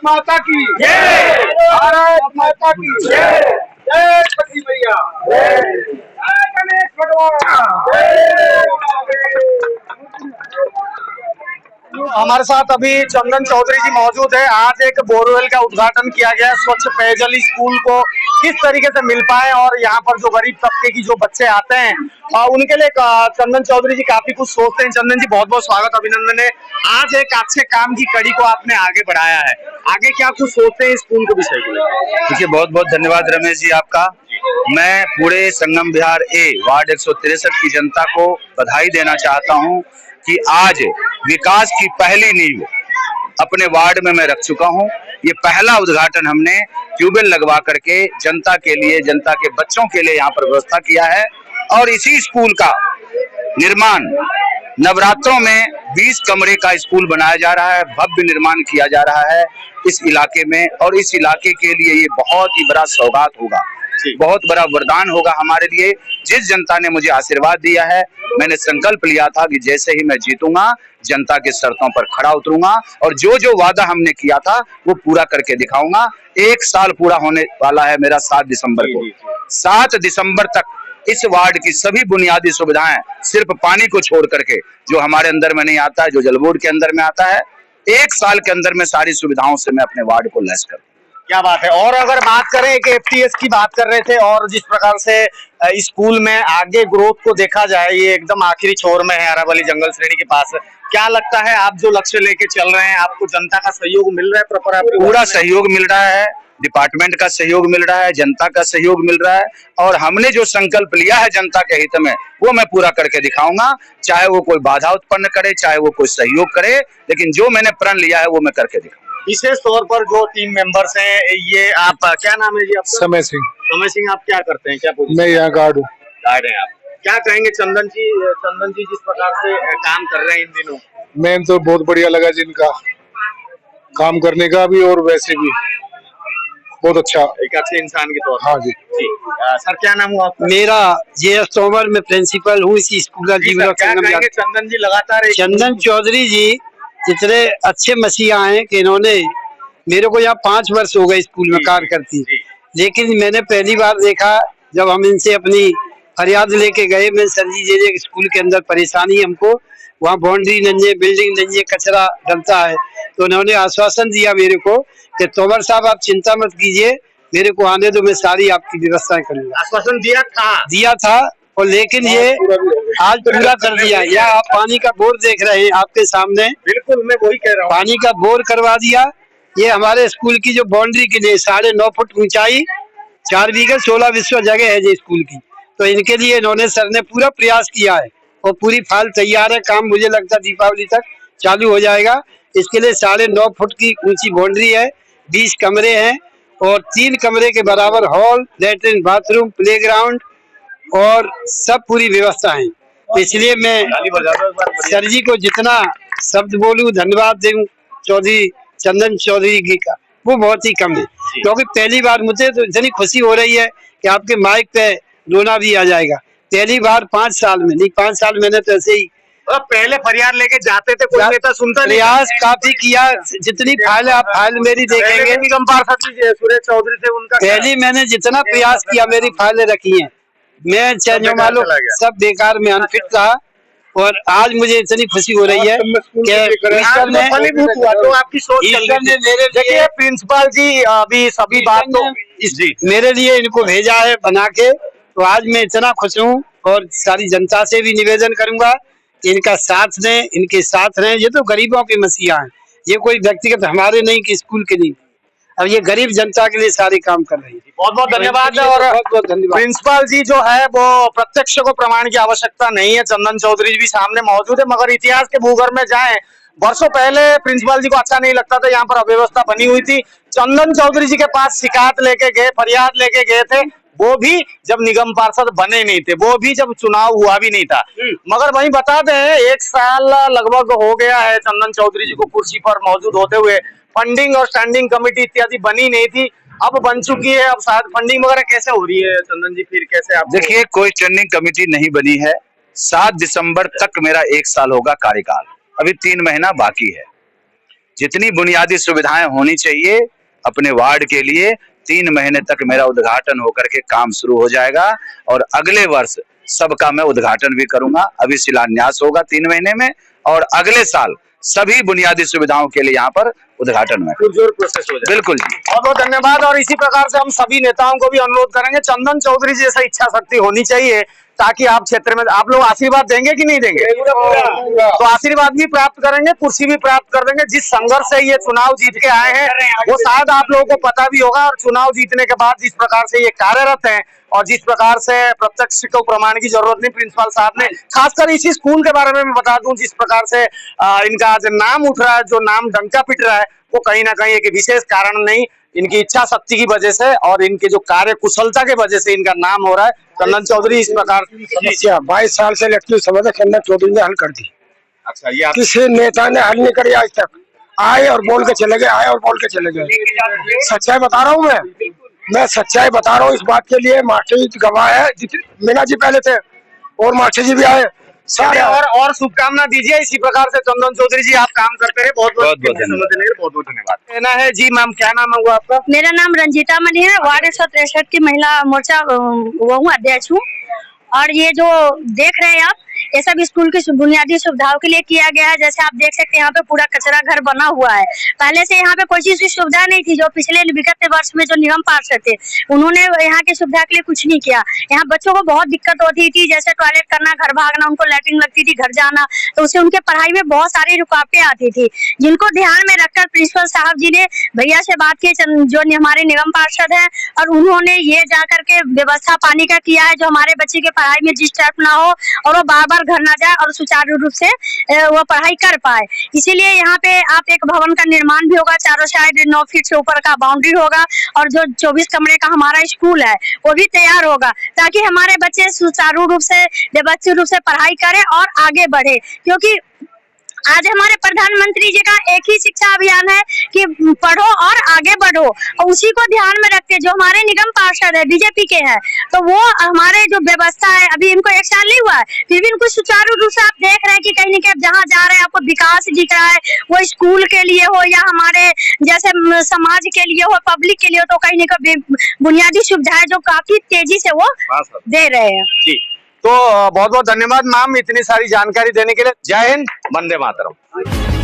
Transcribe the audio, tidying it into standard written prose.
माता की जय, भारत माता की जय, जय छठी मैया, जय गणेश भगवान, हमारे साथ अभी चंदन चौधरी जी मौजूद है। आज एक बोरवेल का उद्घाटन किया गया, स्वच्छ पेयजल स्कूल को किस तरीके से मिल पाए और यहाँ पर जो गरीब तबके की जो बच्चे आते हैं उनके लिए चंदन चौधरी जी काफी कुछ सोचते हैं। चंदन जी बहुत बहुत स्वागत, अभिनंदन है। आज एक अच्छे काम की कड़ी को आपने आगे बढ़ाया है, आगे क्या कुछ सोचते हैं स्कूल के विषय को? देखिए बहुत बहुत धन्यवाद रमेश जी आपका। मैं पूरे संगम विहार ए वार्ड 163 की जनता को बधाई देना चाहता हूं कि आज विकास की पहली नींव अपने वार्ड में मैं रख चुका हूं। ये पहला उद्घाटन हमने ट्यूबवेल लगवा करके जनता के लिए, जनता के बच्चों के लिए यहाँ पर व्यवस्था किया है और इसी स्कूल का निर्माण नवरात्रों में 20 कमरे का स्कूल बनाया जा रहा है, भव्य निर्माण किया जा रहा है इस इलाके में। और इस इलाके के लिए ये बहुत ही बड़ा सौगात होगा, बहुत बड़ा वरदान होगा हमारे लिए। जिस जनता ने मुझे आशीर्वाद दिया है, मैंने संकल्प लिया था कि जैसे ही मैं जीतूंगा जनता के शर्तों पर खड़ा उतरूंगा और जो जो वादा हमने किया था वो पूरा करके दिखाऊंगा। 1 साल पूरा होने वाला है मेरा 7 दिसंबर को। 7 दिसंबर तक इस वार्ड की सभी बुनियादी सुविधाएं, सिर्फ पानी को छोड़ करके जो हमारे अंदर में नहीं आता है, जो जल बोर्ड के अंदर में आता है, 1 साल के अंदर में सारी सुविधाओं से मैं अपने वार्ड को लैस करूं। क्या बात है। और अगर बात करें कि एफटीएस की बात कर रहे थे और जिस प्रकार से स्कूल में आगे ग्रोथ को देखा जाए, ये एकदम आखिरी छोर में है, अरावली जंगल श्रेणी के पास। क्या लगता है आप जो लक्ष्य लेके चल रहे हैं, आपको जनता का सहयोग मिल रहा है? प्रॉपर आपको पूरा सहयोग मिल रहा है, डिपार्टमेंट का सहयोग मिल रहा है, जनता का सहयोग मिल रहा है और हमने जो संकल्प लिया है जनता के हित में वो मैं पूरा करके दिखाऊंगा। चाहे वो कोई बाधा उत्पन्न करे, चाहे वो कोई सहयोग करे, लेकिन जो मैंने प्रण लिया है वो मैं करके दिखाऊंगा। विशेष तौर पर जो टीम मेंबर्स हैं, ये आप क्या नाम है जी आपका? समय सिंह। समय सिंह, आप क्या करते हैं, क्या पोजीशन? मैं यहाँ गार्ड हूँ। गार्ड हैं आप। क्या कहेंगे चंदन जी जिस प्रकार से काम कर रहे हैं इन दिनों? मैं तो बहुत बढ़िया लगा जिनका काम करने का भी और वैसे भी बहुत अच्छा, एक अच्छे इंसान के तौर पर। हाँ जी। सर क्या नाम हुआ आपका? मेरा जे.एस. तोमर, मैं प्रिंसिपल हूँ इसी स्कूल का। क्या कहेंगे चंदन जी लगातार चंदन चौधरी जी इतने अच्छे मसीहा हैं कि इन्होंने मेरे को यहाँ 5 वर्ष हो गए स्कूल में कार्य करती, लेकिन मैंने पहली बार देखा जब हम इनसे अपनी फरियाद लेके गए। मैं सर जी ये स्कूल के अंदर परेशानी हमको, वहाँ बाउंड्री नहीं है, बिल्डिंग नहीं है, कचरा डलता है, तो उन्होंने आश्वासन दिया मेरे को कि तोमर साहब आप चिंता मत कीजिए, मेरे को आने दो, मैं सारी आपकी व्यवस्थाएं करूंगा। आश्वासन दिया था और लेकिन ये आज पूरा कर दिया। या आप पानी का बोर देख रहे हैं आपके सामने, बिल्कुल मैं वही कह रहा हूँ, पानी का बोर करवा दिया। ये हमारे स्कूल की जो बाउंड्री के लिए 9.5 फुट ऊंचाई, 4 बीघा 16 विश्व जगह है जो स्कूल की, तो इनके लिए इन्होंने सर ने पूरा प्रयास किया है और पूरी फाइल तैयार है। काम मुझे लगता है दीपावली तक चालू हो जाएगा। इसके लिए 9.5 फुट की ऊंची बाउंड्री है, 20 कमरे हैं और 3 कमरे के बराबर हॉल, लेटरिन, बाथरूम, प्लेग्राउंड और सब पूरी व्यवस्था है। इसलिए मैं सर जी को जितना शब्द बोलूं, धन्यवाद दूं चौधरी चंदन चौधरी जी का, वो बहुत ही कम है, क्योंकि पहली बार मुझे तो इतनी खुशी हो रही है कि आपके माइक पे रोना भी आ जाएगा। पहली बार 5 साल में, नहीं 5 साल मैंने तो ऐसे ही पहले फरियाद लेके जाते थे, कोई नेता सुनता नहीं, प्रयास काफी किया। जितनी फाइल आप फाइल मेरी देखेंगे, निगम पार्षद सुरेश चौधरी थे, उनका पहले मैंने जितना प्रयास किया मेरी फाइलें रखी हैं, मैं चाहे मालूम सब बेकार में अनफिट रहा और आज मुझे इतनी खुशी हो रही है कि ईश्वर ने फलीभूत हुआ। तो आपकी सोच ईश्वर ने मेरे देखिए प्रिंसिपल जी अभी सभी बात तो मेरे लिए इनको भेजा है बना के, तो आज मैं इतना खुश हूँ और सारी जनता से भी निवेदन करूंगा कि इनका साथ दें, इनके साथ रहें। ये तो गरीबों के मसीहा हैं, ये कोई व्यक्तिगत हमारे नहीं कि स्कूल के नहीं, अब ये गरीब जनता के लिए सारे काम कर रही है। बहुत बहुत धन्यवाद। और बहुत धन्यवाद। प्रिंसिपल जी जो है वो प्रत्यक्ष को प्रमाण की आवश्यकता नहीं है, चंदन चौधरी जी भी सामने मौजूद है, मगर इतिहास के भूगर्भ में जाएं, वर्षों पहले प्रिंसिपल जी को अच्छा नहीं लगता था, यहाँ पर अव्यवस्था बनी हुई थी, चंदन चौधरी जी के पास शिकायत लेके गए, फरियाद लेके गए थे, वो भी जब निगम पार्षद बने नहीं थे, वो भी जब चुनाव हुआ भी नहीं था। मगर वहीं बता दें 1 साल लगभग हो गया है चंदन चौधरी जी को कुर्सी पर मौजूद होते हुए, फंडिंग और स्टैंडिंग कमेटी इत्यादि बनी नहीं थी, अब बन चुकी है। अब शायद फंडिंग वगैरह कैसे हो रही है चंदन जी, फिर कैसे आप? देखिए कोई स्टैंडिंग कमेटी नहीं बनी है। 7 दिसंबर तक मेरा 1 साल होगा कार्यकाल, अभी 3 महीना बाकी है। जितनी बुनियादी सुविधाएं होनी चाहिए अपने वार्ड के लिए 3 महीने तक मेरा उद्घाटन होकर के काम शुरू हो जाएगा और अगले वर्ष सबका मैं उद्घाटन भी करूंगा। अभी शिलान्यास होगा 3 महीने में और अगले साल सभी बुनियादी सुविधाओं के लिए यहाँ पर उद्घाटन में पुरजोर प्रोसेस हो जाए। बिल्कुल जी। बहुत बहुत धन्यवाद। और इसी प्रकार से हम सभी नेताओं को भी अनुरोध करेंगे, चंदन चौधरी जैसा इच्छा शक्ति होनी चाहिए ताकि आप क्षेत्र में आप लोग आशीर्वाद देंगे कि नहीं देंगे? तो आशीर्वाद भी प्राप्त करेंगे, कुर्सी भी प्राप्त कर देंगे। जिस संघर्ष से ये चुनाव जीत के आए हैं वो शायद आप लोगों को पता भी होगा, और चुनाव जीतने के बाद जिस प्रकार से ये कार्यरत हैं और जिस प्रकार से प्रत्यक्ष को प्रमाण की जरूरत नहीं, प्रिंसिपल साहब ने खासकर इसी स्कूल के बारे में मैं बता दूं, जिस प्रकार से इनका जो नाम उठ रहा है, जो नाम डंका पिट रहा है, वो कहीं ना कहीं एक विशेष कारण नहीं, इनकी इच्छा शक्ति की वजह से और इनके जो कार्य कुशलता के वजह से इनका नाम हो रहा है। चंदन चौधरी इस प्रकार समस्या 22 साल से लटकी समस्या चंदन चौधरी ने हल कर दी। अच्छा, ये आप किसी नेता ने हल नहीं करी आज तक। आए और बोल के चले गए, आए और बोल के चले गए। सच्चाई बता रहा हूँ मैं सच्चाई बता रहा हूँ। इस बात के लिए मास्टर जी गवाह है, मीना जी पहले थे और मास्टर जी भी आए सारे। और शुभकामना दीजिए इसी प्रकार से चंदन चौधरी जी, आप काम करते रहे। बहुत बहुत धन्यवाद। कहना है जी मैम, क्या नाम है वो आपका? मेरा नाम रंजीता मनी है, वार्ड 163 की महिला मोर्चा वो हूँ, अध्यक्ष हूँ। और ये जो देख रहे हैं आप, ये सब स्कूल की बुनियादी सुविधाओं के लिए किया गया है। जैसे आप देख सकते हैं यहाँ पे पूरा कचरा घर बना हुआ है। पहले से यहाँ पे कोई चीज की सुविधा नहीं थी। जो पिछले विगत वर्ष में जो निगम पार्षद थे उन्होंने यहाँ की सुविधा के लिए कुछ नहीं किया। यहाँ बच्चों को बहुत दिक्कत होती थी, जैसे टॉयलेट करना, घर भागना, उनको लैट्रिन लगती थी, घर जाना, तो उससे उनके पढ़ाई में बहुत सारी रुकावटें आती थी, जिनको ध्यान में रखकर प्रिंसिपल साहब जी ने भैया से बात की, जो हमारे निगम पार्षद है, और उन्होंने ये जाकर के व्यवस्था पानी का किया है, जो हमारे बच्चे के पढ़ाई में डिस्टर्ब ना हो और वो बार बार घर ना जाए और सुचारू रूप से वो पढ़ाई कर पाए। इसीलिए यहाँ पे आप एक भवन का निर्माण भी होगा, चारों साइड 9 फीट से ऊपर का बाउंड्री होगा, और जो 24 कमरे का हमारा स्कूल है वो भी तैयार होगा, ताकि हमारे बच्चे सुचारू रूप से व्यवस्थित रूप से पढ़ाई करें और आगे बढ़े। क्योंकि आज हमारे प्रधानमंत्री जी का एक ही शिक्षा अभियान है कि पढ़ो और आगे बढ़ो, और उसी को ध्यान में रखते जो हमारे निगम पार्षद है बीजेपी के हैं, तो वो हमारे जो व्यवस्था है, अभी इनको 1 साल नहीं हुआ है, फिर भी इनको सुचारू रूप से आप देख रहे हैं कि कहीं न कहीं जहाँ जा रहे हैं आपको विकास दिख रहा है, वो स्कूल के लिए हो या हमारे जैसे समाज के लिए हो, पब्लिक के लिए हो, तो कहीं न कहीं बुनियादी सुविधाएं जो काफी तेजी से वो दे रहे हैं। तो बहुत बहुत धन्यवाद मैम इतनी सारी जानकारी देने के लिए। जय हिंद, वंदे मातरम।